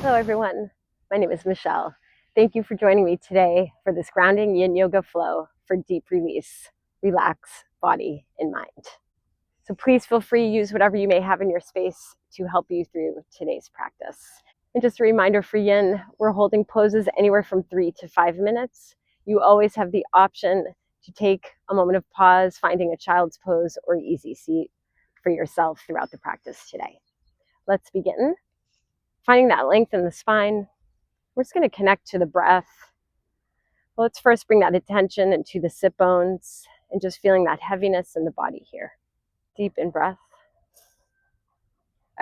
Hello everyone, my name is Michelle. Thank you for joining me today for this grounding yin yoga flow for deep release, relax body and mind. So please feel free to use whatever you may have in your space to help you through today's practice. And just a reminder for yin, we're holding poses anywhere from 3 to 5 minutes. You always have the option to take a moment of pause, finding a child's pose or easy seat for yourself throughout the practice today. Let's begin. Finding that length in the spine. We're just going to connect to the breath. Well, let's first bring that attention into the sit bones and just feeling that heaviness in the body here. Deep in breath.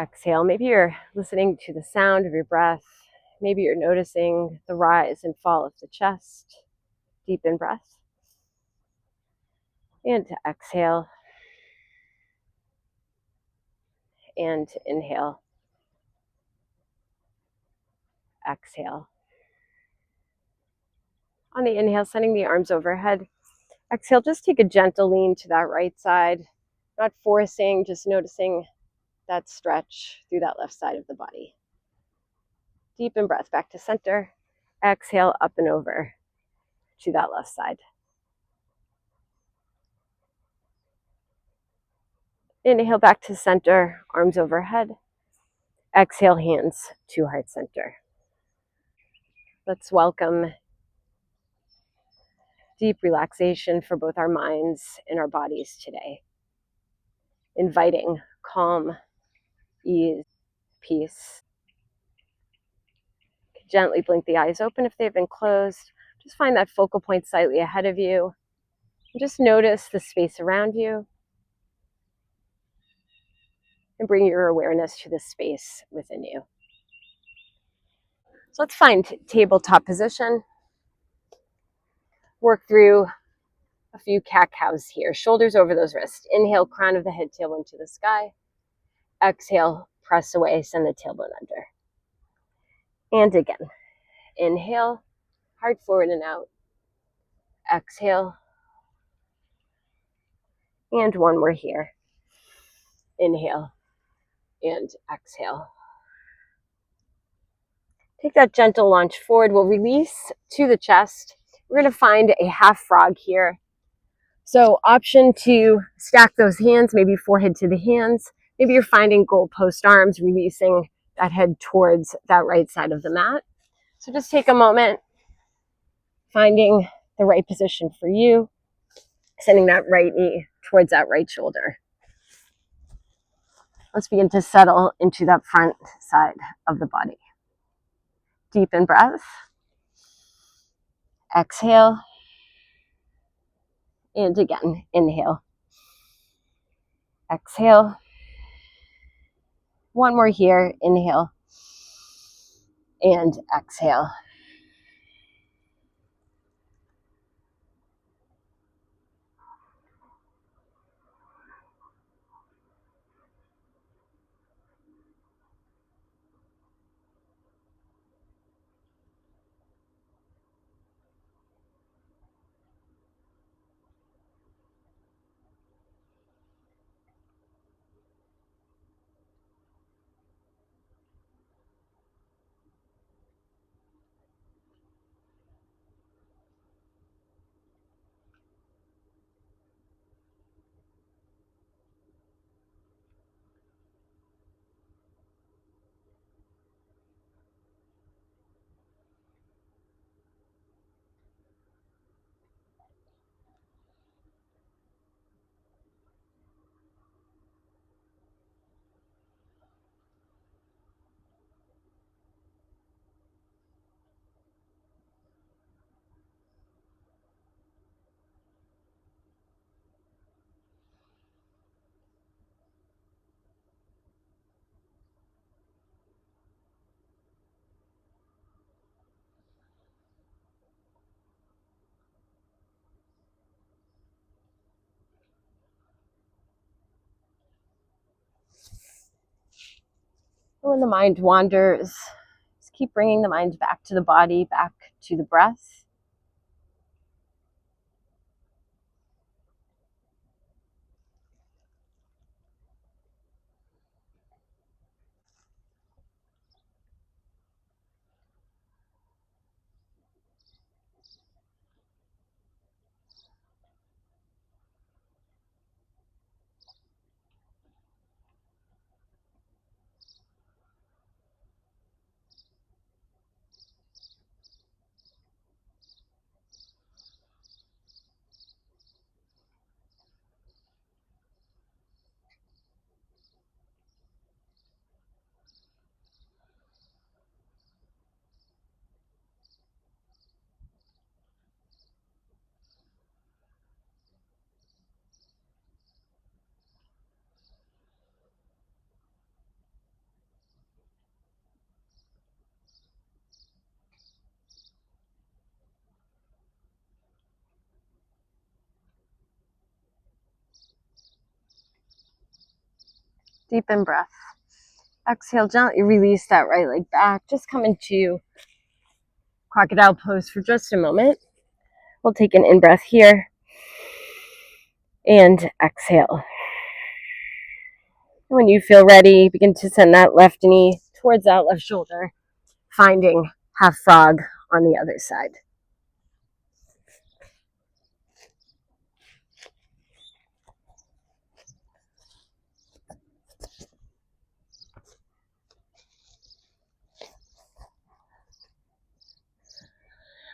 Exhale. Maybe you're listening to the sound of your breath. Maybe you're noticing the rise and fall of the chest. Deep in breath. And to exhale. And to inhale. Exhale. On the inhale, sending the arms overhead. Exhale, just take a gentle lean to that right side. Not forcing, just noticing that stretch through that left side of the body. Deep in breath, back to center. Exhale, up and over to that left side. Inhale, back to center, arms overhead. Exhale, hands to heart center. Let's welcome deep relaxation for both our minds and our bodies today. Inviting calm, ease, peace. Gently blink the eyes open if they've been closed. Just find that focal point slightly ahead of you. And just notice the space around you. And bring your awareness to the space within you. So let's find tabletop position. Work through a few cat-cows here. Shoulders over those wrists. Inhale, crown of the head, tailbone to the sky. Exhale, press away, send the tailbone under. And again. Inhale, heart forward and out. Exhale. And one more here. Inhale and exhale. Take that gentle launch forward. We'll release to the chest. We're going to find a half frog here. So option to stack those hands, maybe forehead to the hands. Maybe you're finding goalpost arms, releasing that head towards that right side of the mat. So just take a moment, finding the right position for you, sending that right knee towards that right shoulder. Let's begin to settle into that front side of the body. Deep in breath. Exhale. And again, inhale. Exhale. One more here. Inhale. And exhale. When the mind wanders, just keep bringing the mind back to the body, back to the breath. Deep in breath. Exhale, gently release that right leg back. Just come into crocodile pose for just a moment. We'll take an in-breath here and exhale. When you feel ready, begin to send that left knee towards that left shoulder, finding half frog on the other side.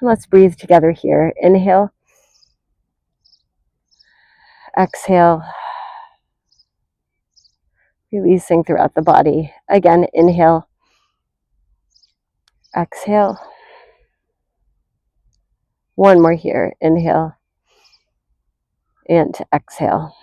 Let's breathe together here. Inhale, exhale, releasing throughout the body. Again, inhale, exhale. One more here. Inhale and exhale.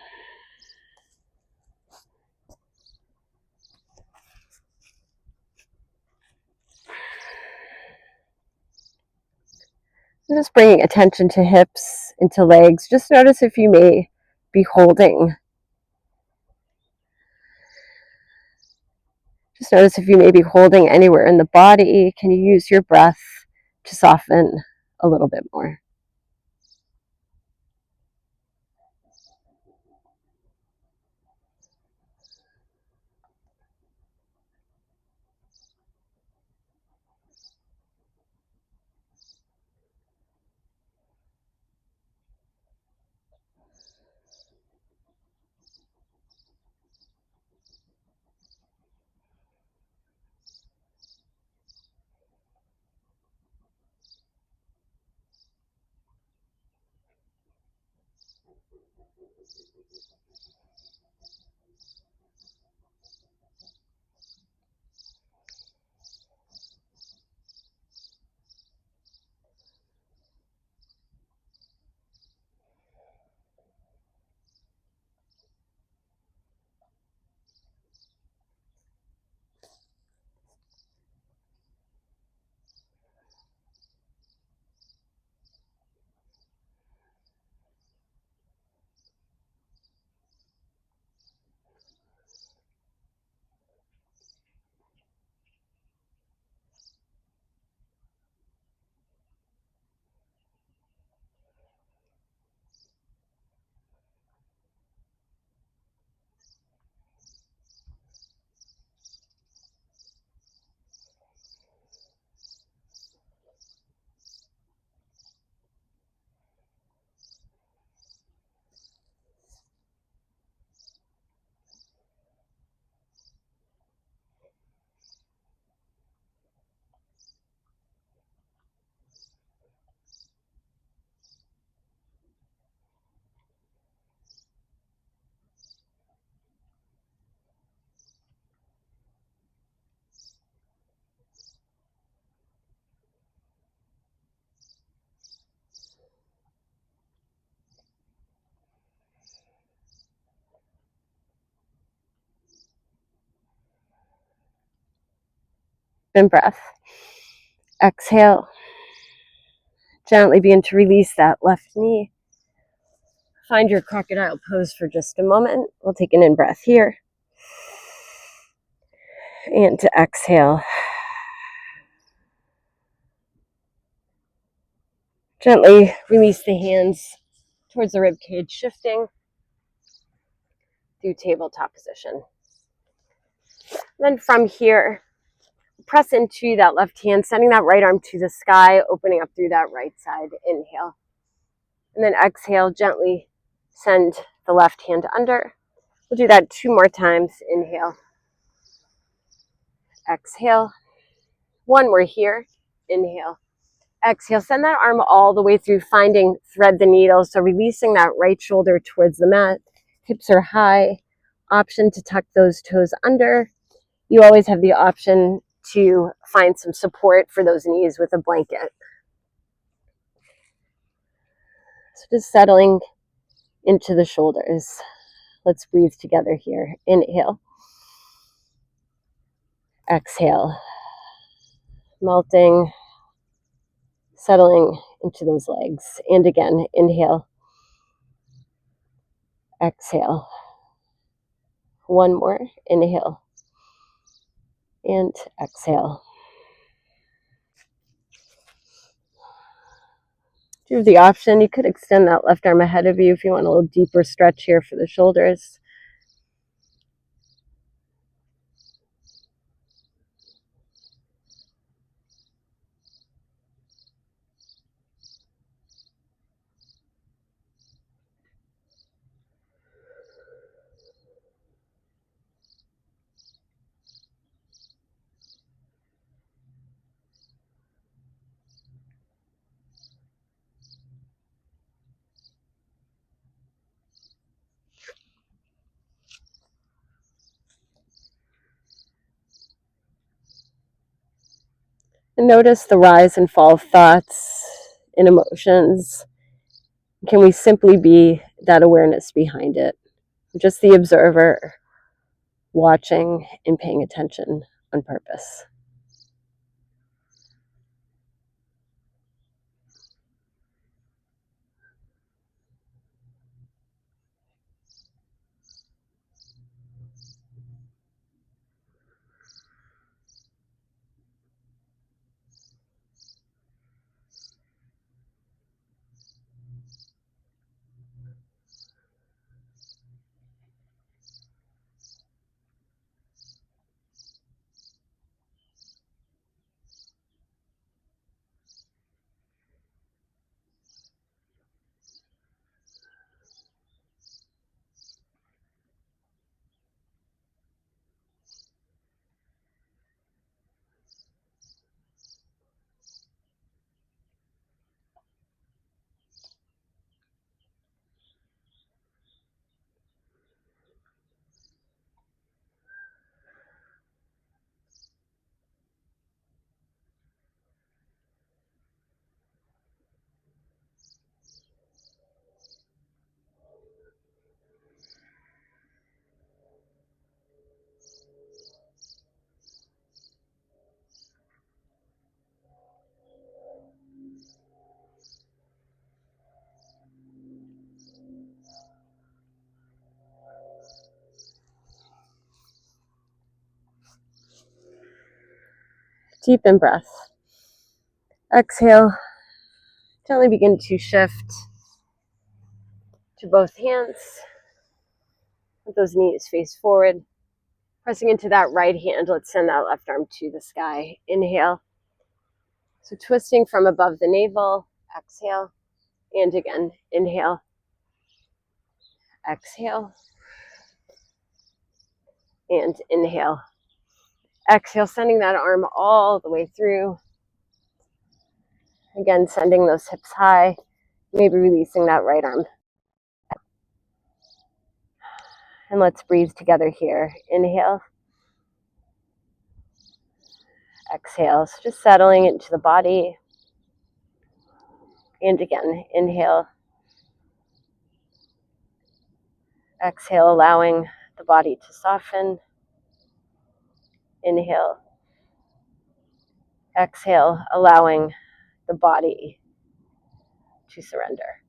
Just bringing attention to hips, into legs. Just notice if you may be holding. Just notice if you may be holding anywhere in the body. Can you use your breath to soften a little bit more? In breath. Exhale. Gently begin to release that left knee. Find your crocodile pose for just a moment. We'll take an in-breath here. And to exhale. Gently release the hands towards the rib cage, shifting through tabletop position. Then from here, press into that left hand, sending that right arm to the sky, opening up through that right side. Inhale. And then exhale, gently send the left hand under. We'll do that 2 more times. Inhale. Exhale. One more here. Inhale. Exhale. Send that arm all the way through, finding thread the needle. So releasing that right shoulder towards the mat. Hips are high. Option to tuck those toes under. You always have the option to find some support for those knees with a blanket. So just settling into the shoulders. Let's breathe together here. Inhale. Exhale. Melting, settling into those legs. And again, inhale. Exhale. One more. Inhale and exhale. If you have the option, you could extend that left arm ahead of you if you want a little deeper stretch here for the shoulders. And notice the rise and fall of thoughts and emotions. Can we simply be that awareness behind it? Just the observer, watching and paying attention on purpose. Deep in breath. Exhale. Gently begin to shift to both hands. Let those knees face forward. Pressing into that right hand, let's send that left arm to the sky. Inhale. So twisting from above the navel. Exhale. And again, inhale. Exhale. And inhale. Exhale, sending that arm all the way through. Again, sending those hips high. Maybe releasing that right arm. And let's breathe together here. Inhale. Exhale. So just settling into the body. And again, inhale. Exhale, allowing the body to soften. Inhale. Exhale, allowing the body to surrender.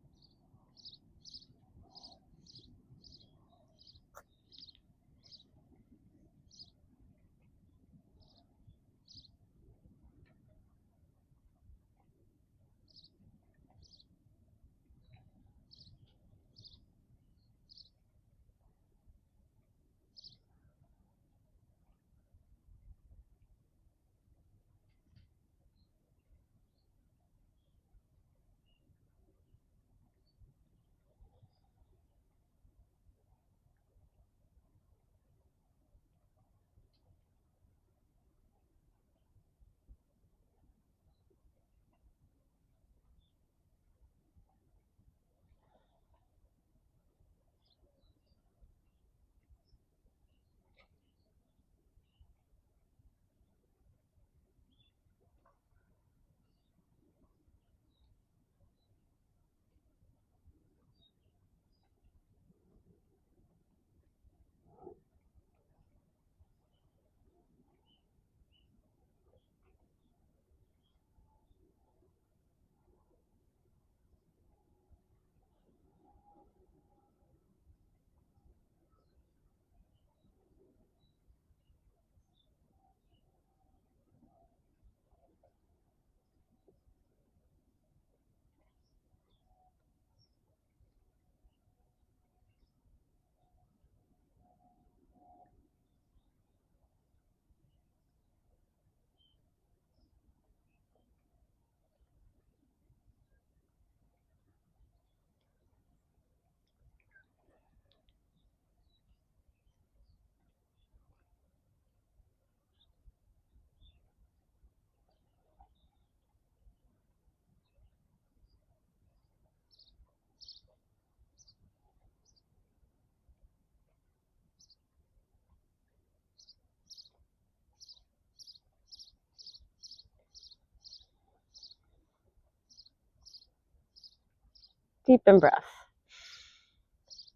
Deep in breath.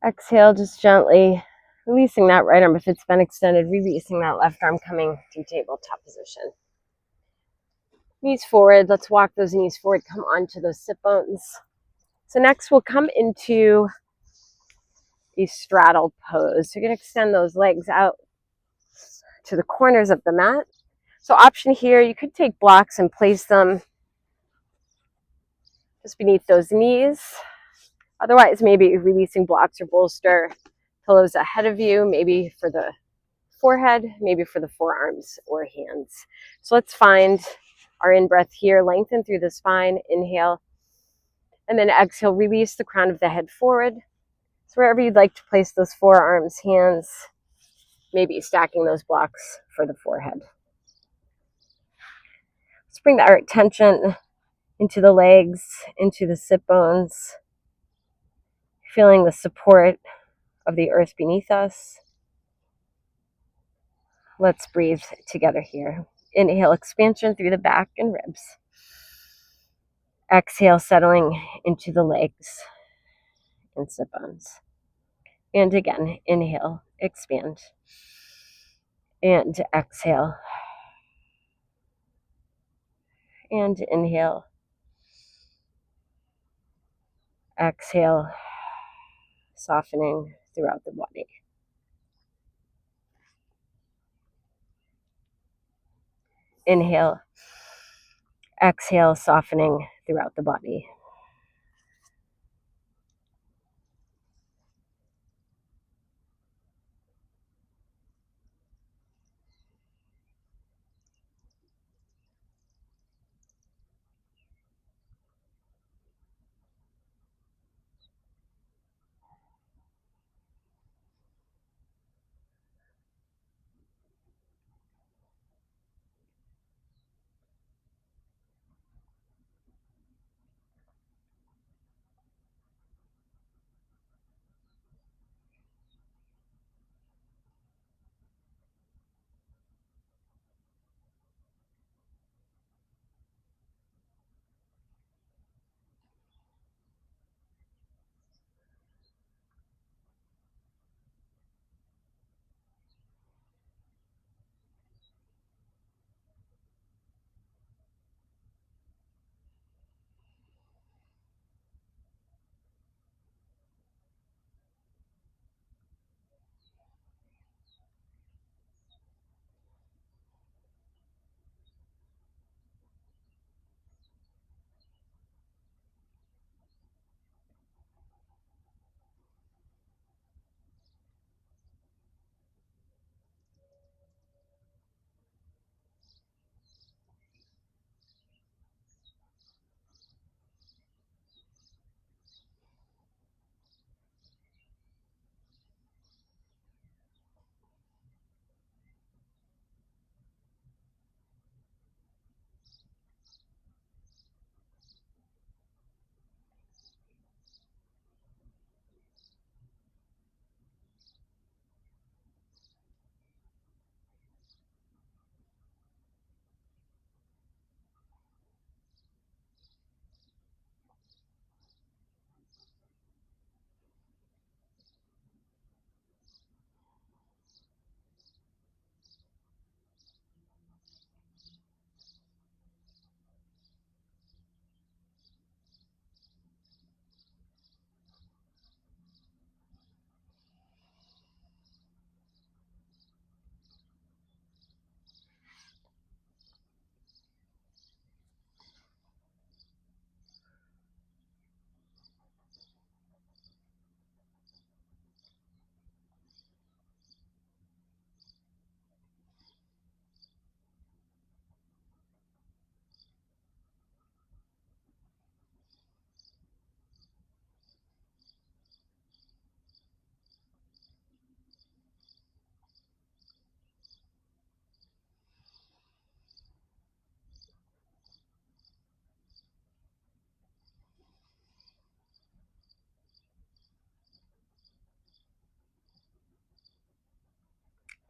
Exhale, just gently releasing that right arm if it's been extended, releasing that left arm, coming to tabletop position. Knees forward, let's walk those knees forward, come onto those sit bones. So next we'll come into a straddle pose. You're going to extend those legs out to the corners of the mat. So option here, you could take blocks and place them just beneath those knees. Otherwise, maybe releasing blocks or bolster pillows ahead of you, maybe for the forehead, maybe for the forearms or hands. So let's find our in-breath here. Lengthen through the spine. Inhale. And then exhale, release the crown of the head forward. So wherever you'd like to place those forearms, hands, maybe stacking those blocks for the forehead. Let's bring our attention into the legs, into the sit bones, feeling the support of the earth beneath us. Let's breathe together here. Inhale, expansion through the back and ribs. Exhale, settling into the legs and sit bones. And again, inhale, expand. And exhale. And inhale. Exhale, softening throughout the body. Inhale. Exhale, softening throughout the body.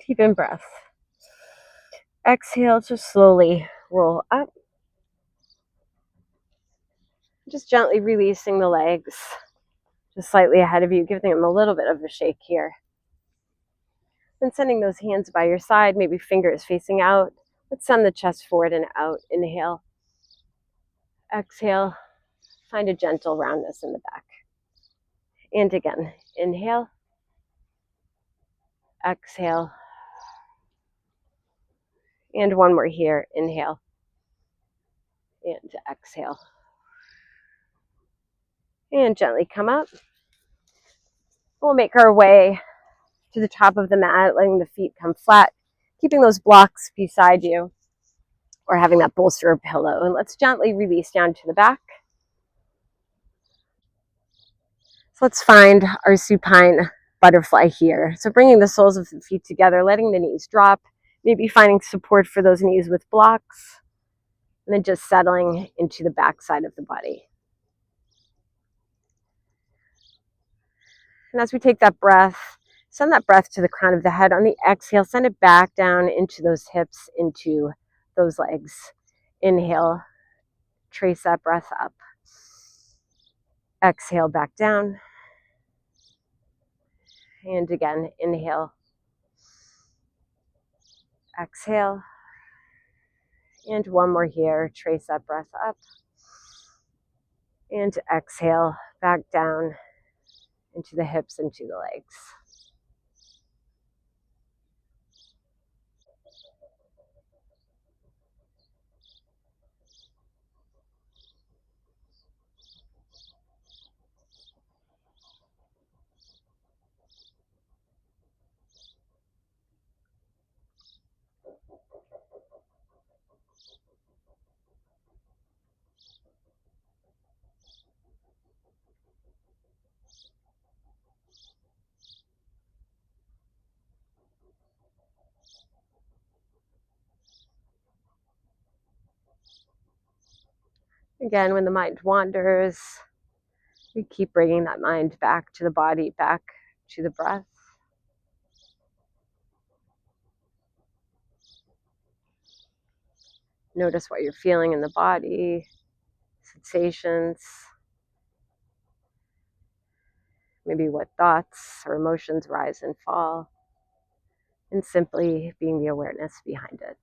Deep in breath. Exhale, just slowly roll up. Just gently releasing the legs. just slightly ahead of you, giving them a little bit of a shake here. And sending those hands by your side, maybe fingers facing out. Let's send the chest forward and out. Inhale. Exhale. Find a gentle roundness in the back. And again, inhale. Exhale. And one more here. Inhale. And exhale. And gently come up. We'll make our way to the top of the mat, letting the feet come flat, keeping those blocks beside you, or having that bolster or pillow. And let's gently release down to the back. So let's find our supine butterfly here. So bringing the soles of the feet together, letting the knees drop, maybe finding support for those knees with blocks, and then just settling into the back side of the body. And as we take that breath, send that breath to the crown of the head. On the exhale, send it back down into those hips, into those legs. Inhale, trace that breath up. Exhale, back down. And again, inhale. Exhale. And one more here. Trace that breath up. And exhale, back down into the hips, into the legs. Again, when the mind wanders, we keep bringing that mind back to the body, back to the breath. Notice what you're feeling in the body, sensations, maybe what thoughts or emotions rise and fall, and simply being the awareness behind it.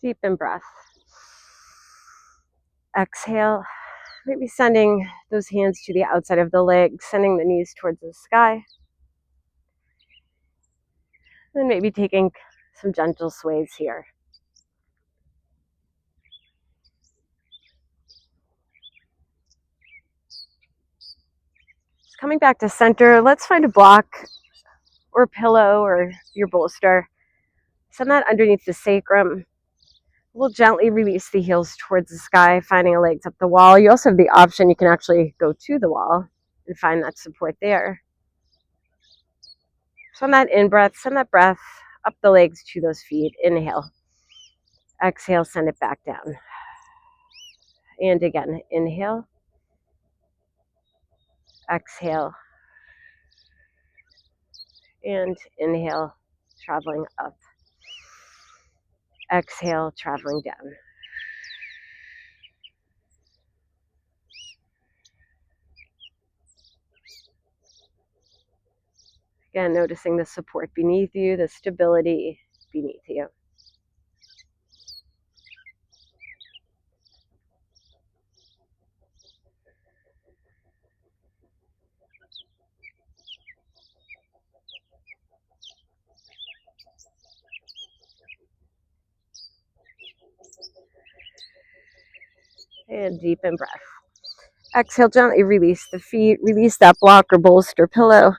Deep in breath. Exhale, maybe sending those hands to the outside of the legs, sending the knees towards the sky. Then maybe taking some gentle sways here. Just coming back to center, let's find a block or pillow or your bolster. Send that underneath the sacrum. We'll gently release the heels towards the sky, finding a legs up the wall. You also have the option, you can actually go to the wall and find that support there. So on that in-breath, send that breath up the legs to those feet. Inhale. Exhale, send it back down. And again, inhale. Exhale. And inhale, traveling up. Exhale, traveling down. Again, noticing the support beneath you, the stability beneath you. And deep in breath. Exhale, gently release the feet, release that block or bolster pillow.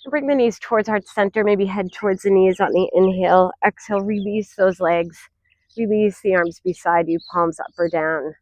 Bring the knees towards heart center, maybe head towards the knees on the inhale. Exhale, release those legs. Release the arms beside you, palms up or down.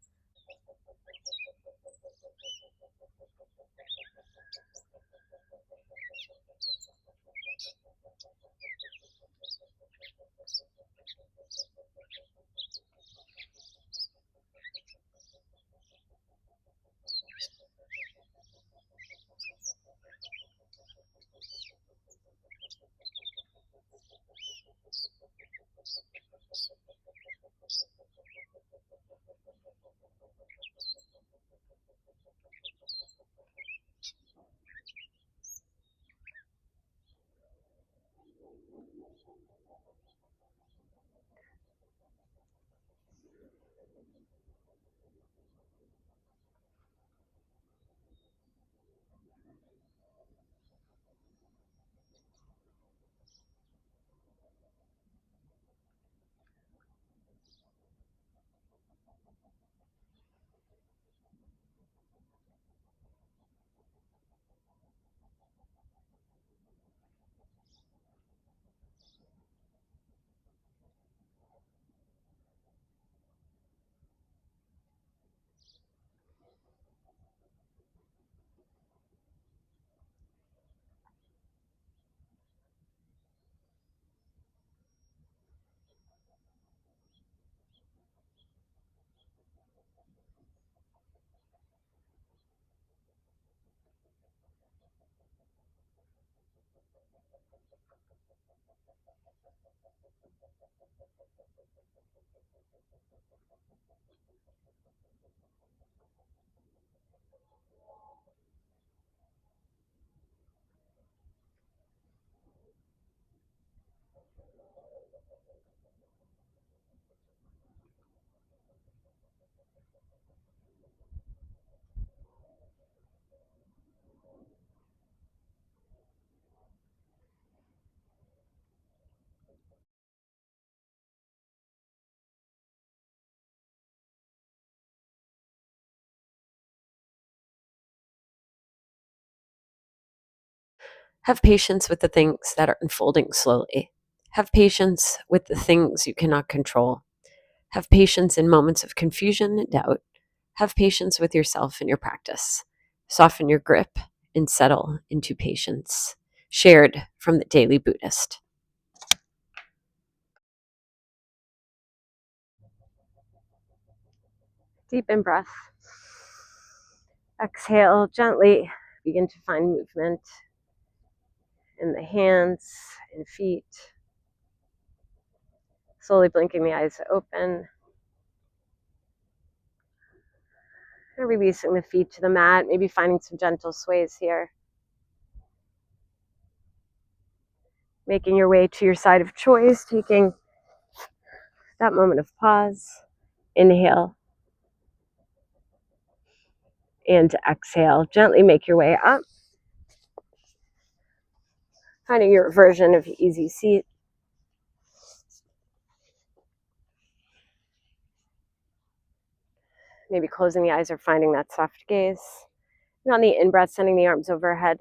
Have patience with the things that are unfolding slowly. Have patience with the things you cannot control. Have patience in moments of confusion and doubt. Have patience with yourself and your practice. Soften your grip and settle into patience. Shared from the Daily Buddhist. Deep in breath. Exhale, gently begin to find movement in the hands and feet. Slowly blinking the eyes open. And releasing the feet to the mat, maybe finding some gentle sways here. Making your way to your side of choice, taking that moment of pause, inhale, and exhale. Gently make your way up, finding your version of easy seat. Maybe closing the eyes or finding that soft gaze. And on the in-breath, sending the arms overhead.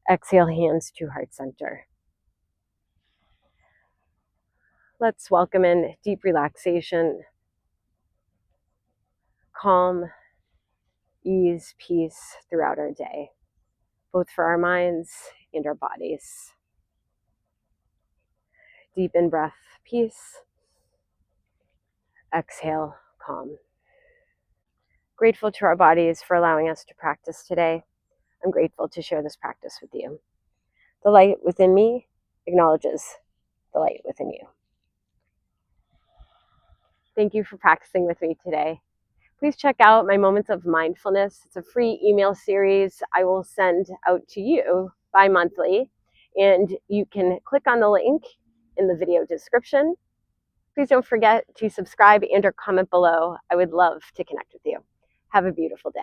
Exhale, hands to heart center. Let's welcome in deep relaxation, calm, ease, peace throughout our day, both for our minds and our bodies. Deep in-breath, peace. Exhale, calm. Grateful to our bodies for allowing us to practice today. I'm grateful to share this practice with you. The light within me acknowledges the light within you. Thank you for practicing with me today. Please check out my Moments of Mindfulness. It's a free email series I will send out to you bi-monthly, and you can click on the link in the video description. Please don't forget to subscribe and or comment below. I would love to connect with you. Have a beautiful day.